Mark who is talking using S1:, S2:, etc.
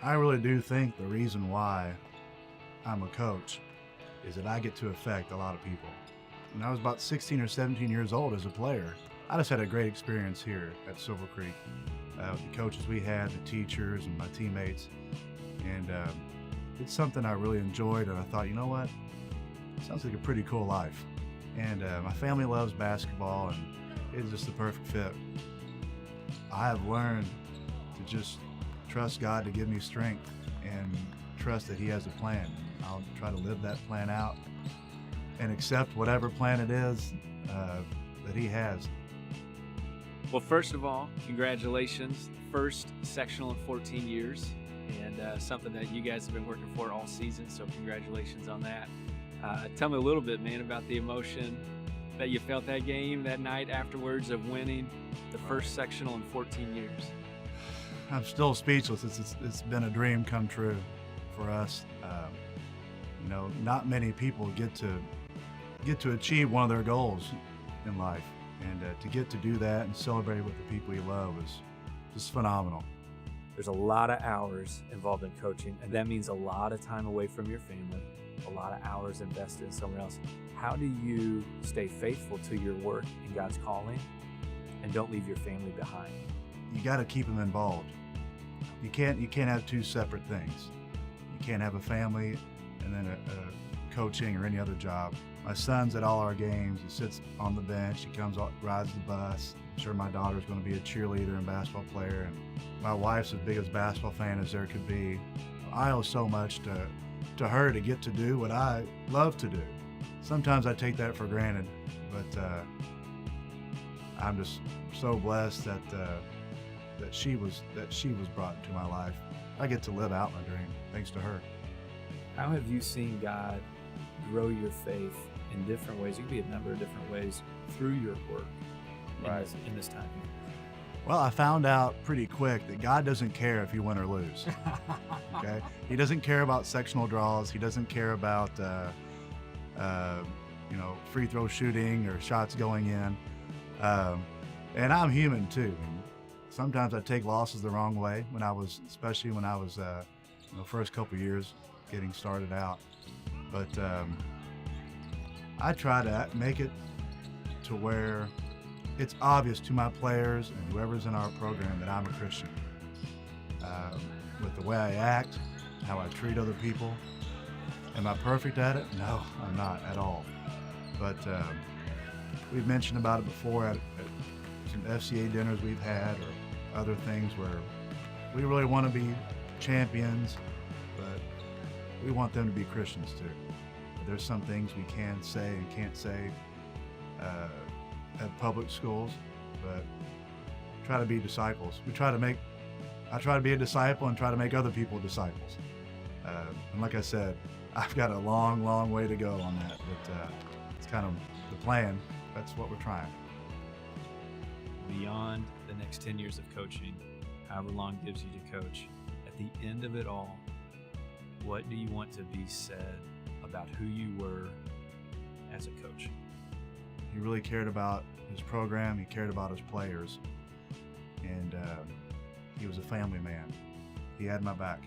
S1: I really do think the reason why I'm a coach is that I get to affect a lot of people. When I was about 16 or 17 years old as a player, I just had a great experience here at Silver Creek with the coaches we had, the teachers, and my teammates. And it's something I really enjoyed, and I thought, you know what? It sounds like a pretty cool life. And my family loves basketball, and it's just the perfect fit. I have learned to just trust God to give me strength and trust that He has a plan. I'll try to live that plan out and accept whatever plan it is that He has.
S2: Well, first of all, congratulations. First sectional in 14 years, and something that you guys have been working for all season, so congratulations on that. Tell me a little bit, man, about the emotion that you felt that game, that night afterwards of winning the first sectional in 14 years.
S1: I'm still speechless. It's been a dream come true for us. Not many people get to achieve one of their goals in life, and to get to do that and celebrate with the people you love is just phenomenal.
S3: There's a lot of hours involved in coaching, and that means a lot of time away from your family, a lot of hours invested in someone else. How do you stay faithful to your work and God's calling and don't leave your family behind?
S1: You got to keep them involved. You can't have two separate things. You can't have a family and then a coaching or any other job. My son's at all our games. He sits on the bench. He comes, rides the bus. I'm sure my daughter's going to be a cheerleader and basketball player, and my wife's as big a basketball fan as there could be. I owe so much to her to get to do what I love to do. Sometimes I take that for granted, but I'm just so blessed that she was brought into my life. I get to live out my dream thanks to her.
S3: How have you seen God grow your faith in different ways? You can be a number of different ways through your work in this time.
S1: Well, I found out pretty quick that God doesn't care if you win or lose. Okay, He doesn't care about sectional draws. He doesn't care about free throw shooting or shots going in. And I'm human too. And sometimes I take losses the wrong way. Especially when I was first couple years getting started out. But I try to make it to where it's obvious to my players and whoever's in our program that I'm a Christian. With the way I act, how I treat other people. Am I perfect at it? No, I'm not at all. But we've mentioned about it before at some FCA dinners we've had or other things where we really want to be champions, but we want them to be Christians too. But there's some things we can say and can't say at public schools, but try to be disciples. I try to be a disciple and try to make other people disciples. And like I said, I've got a long, long way to go on that, but it's kind of the plan. That's what we're trying.
S2: Beyond the next 10 years of coaching, however long it gives you to coach, at the end of it all, what do you want to be said about who you were as a coach?
S1: He really cared about his program. He cared about his players. And he was a family man. He had my back.